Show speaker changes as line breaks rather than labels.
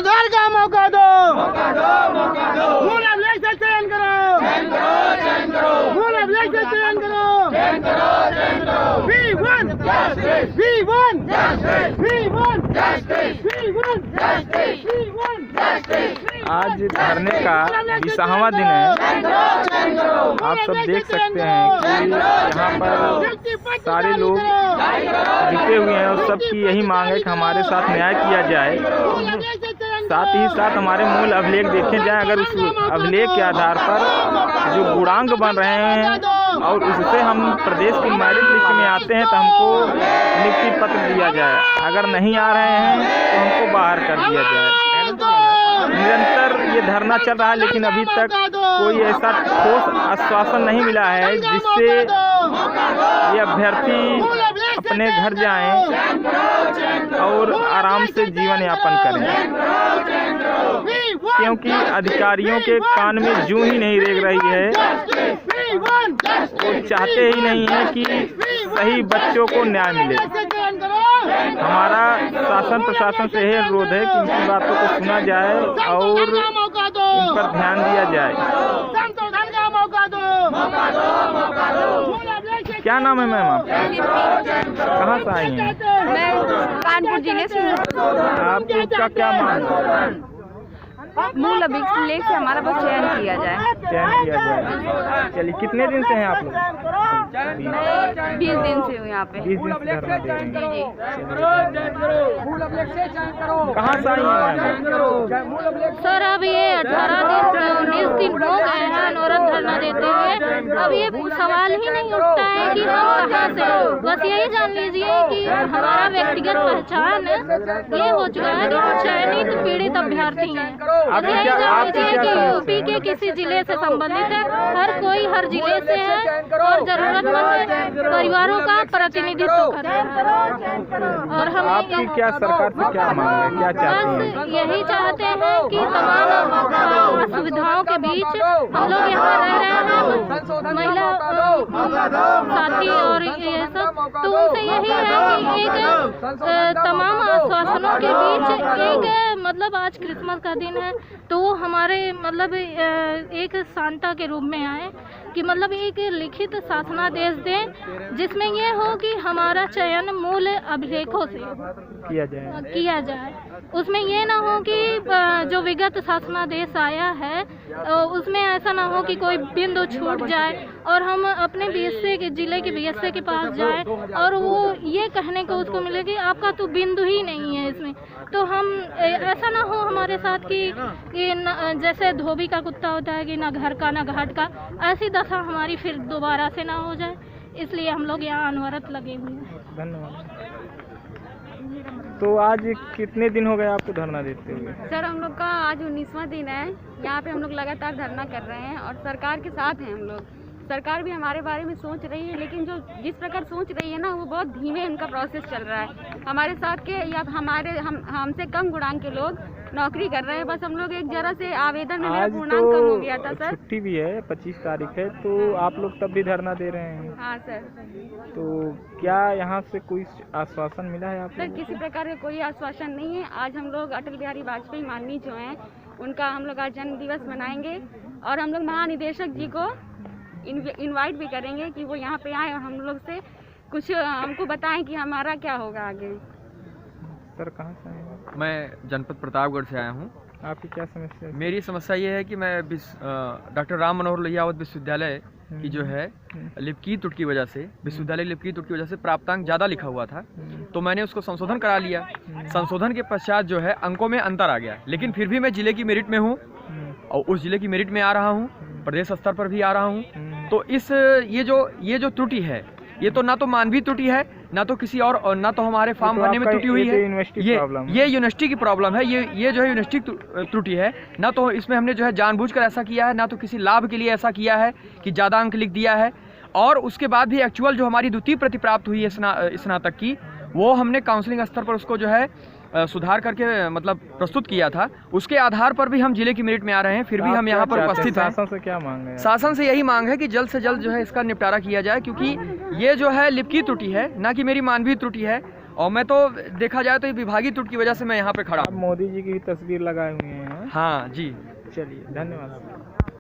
सुधार का मौका दो, मूल अभिलेख से चयन करो, मूल अभिलेख से चयन करो। V1 V1 V1
आज धरने का 20वां दिन है। आप सब देख सकते हैं कि यहाँ पर सारे लोग जुटे हुए हैं और सबकी यही मांग है कि हमारे साथ न्याय किया जाए। साथ ही साथ हमारे मूल अभिलेख देखे जाएं। अगर उस अभिलेख के आधार पर जो गुणांक बन रहे हैं और उससे हम प्रदेश की मेरिट लिस्ट में आते हैं तो हमको नियुक्ति पत्र दिया जाए। अगर नहीं आ रहे हैं तो हमको बाहर कर दिया जाए। निरंतर ये धरना चल रहा है, लेकिन अभी तक कोई ऐसा ठोस आश्वासन नहीं मिला है जिससे ये अभ्यर्थी अपने घर जाएं और आराम से जीवन यापन करें, क्योंकि अधिकारियों के कान में जूं ही नहीं रेंग रही है। वो चाहते ही नहीं है कि सही बच्चों को न्याय मिले। हमारा शासन प्रशासन से यही अनुरोध है कि इनकी बातों को सुना जाए और इन पर ध्यान दिया जाए। क्या नाम है मैम आपका? कहाँ से आई हैं?
मैं कानपुर जिले से हूँ।
आपका क्या मांग है?
मूल अभिलेख से हमारा बस चयन किया जाए।
चयन किया जाए। चलिए, कितने दिन से हैं आप लोग?
मैं 20 दिन से हूँ यहाँ पे।
20 दिन से धरना दे रहे हैं।
जी।
कहाँ से आई हैं?
सर अब ये 18 दिन 19 दिन हो गए हैं अनवरत धरना देते हुए। अब ये सवाल ही नहीं उठता है कि हम कहाँ से, बस यही जान लीजिए कि हमारा व्यक्तिगत पहचान ये हो चुका है कि हम चयनित पीड़ित अभ्यर्थी हैं। बस यही जान लीजिए कि यूपी के किसी जिले से संबंधित है, हर कोई हर जिले से है और जरूरतमंद परिवारों का प्रतिनिधित्व कर रहा है। और हम
आपकी क्या सरकार से क्या मांग है, क्या चाहती हैं?
बस यही चाहते हैं कि तमाम असुविधाओं के बीच हम लोग यहाँ रह रहे हैं, महिला साथी और ये सब, तो उनसे यही है कि एक तमाम आश्वासनों के बीच एक मतलब आज क्रिसमस का दिन है तो हमारे मतलब एक सांता के रूप में आए कि मतलब एक लिखित शासनादेश दें जिसमें ये हो कि हमारा चयन मूल अभिलेखों से किया जाए। उसमें ये ना हो कि जो विगत शासनादेश आया है उसमें ऐसा ना हो कि कोई बिंदु छूट जाए और हम अपने बीएसए के जिले के बीएसए के पास जाएं और वो ये कहने को उसको मिले कि आपका तो बिंदु ही नहीं है इसमें। तो हम ऐसा ना हो हमारे साथ कि जैसे धोबी का कुत्ता होता है कि ना घर का ना घाट का, ऐसी दशा हमारी फिर दोबारा से ना हो जाए, इसलिए हम लोग यहाँ अनवरत लगे हुए हैं।
धन्यवाद। तो आज कितने दिन हो गए आपको धरना देते हुए?
सर हम लोग का आज 19वां दिन है। यहाँ पे हम लोग लगातार धरना कर रहे हैं और सरकार के साथ हैं हम लोग। सरकार भी हमारे बारे में सोच रही है, लेकिन जो जिस प्रकार सोच रही है ना वो बहुत धीमे उनका प्रोसेस चल रहा है। हमारे साथ के या हमसे कम गुणांक के लोग नौकरी कर रहे हैं। बस हम लोग एक जरा से आवेदन में मेरा पूर्णांक कम हो गया था सर।
छुट्टी भी है, 25 तारीख है, तो आप लोग तब भी धरना दे रहे हैं?
हाँ सर।
तो क्या यहाँ से कोई आश्वासन मिला है आप
सर किसी प्रकार का कोई आश्वासन नहीं है। आज हम लोग अटल बिहारी वाजपेयी माननीय जो हैं उनका हम लोग आज जन्म दिवस मनाएंगे और हम लोग महानिदेशक जी को इनवाइट भी करेंगे कि वो यहाँ पे आए और हम लोग से कुछ हमको बताएं कि हमारा क्या होगा आगे।
सर कहाँ से आए?
मैं जनपद प्रतापगढ़ से आया हूँ।
आपकी क्या समस्या है?
मेरी समस्या ये है कि मैं डॉक्टर राम मनोहर लोहियावत विश्वविद्यालय की जो है लिपकी त्रुटि की वजह से, विश्वविद्यालय लिपकी त्रुटि की वजह से प्राप्तांक ज़्यादा लिखा हुआ था, तो मैंने उसको संशोधन करा लिया। संशोधन के पश्चात जो है अंकों में अंतर आ गया, लेकिन फिर भी मैं जिले की मेरिट में हूँ और उस जिले की मेरिट में आ रहा हूँ, प्रदेश स्तर पर भी आ रहा हूँ। तो ये जो त्रुटि है ये तो ना तो मानवीय त्रुटि है, ना तो किसी और ना तो हमारे फॉर्म भरने में त्रुटि हुई है। ये यूनिवर्सिटी की प्रॉब्लम है। ये जो है यूनिवर्सिटी त्रुटि है। ना तो इसमें हमने जो है जानबूझकर ऐसा किया है, ना तो किसी लाभ के लिए ऐसा किया है कि ज़्यादा अंक लिख दिया है। और उसके बाद भी एक्चुअल जो हमारी द्वितीय प्रति प्राप्त हुई है स्नातक की, वो हमने काउंसलिंग स्तर पर उसको जो है सुधार करके मतलब प्रस्तुत किया था। उसके आधार पर भी हम जिले की मेरिट में आ रहे हैं, फिर भी हम यहाँ पर उपस्थित हैं।
शासन से क्या मांग है?
शासन से यही मांग है कि जल्द से जल्द जो है इसका निपटारा किया जाए, क्योंकि ये जो है लिपकी त्रुटि है, ना कि मेरी मानवीय त्रुटि है। और मैं तो देखा जाए तो विभागीय त्रुटि की वजह से मैं यहाँ पे खड़ा
आप
हूँ।
मोदी जी की भी तस्वीर लगाए हुए हैं।
हाँ जी।
चलिए, धन्यवाद।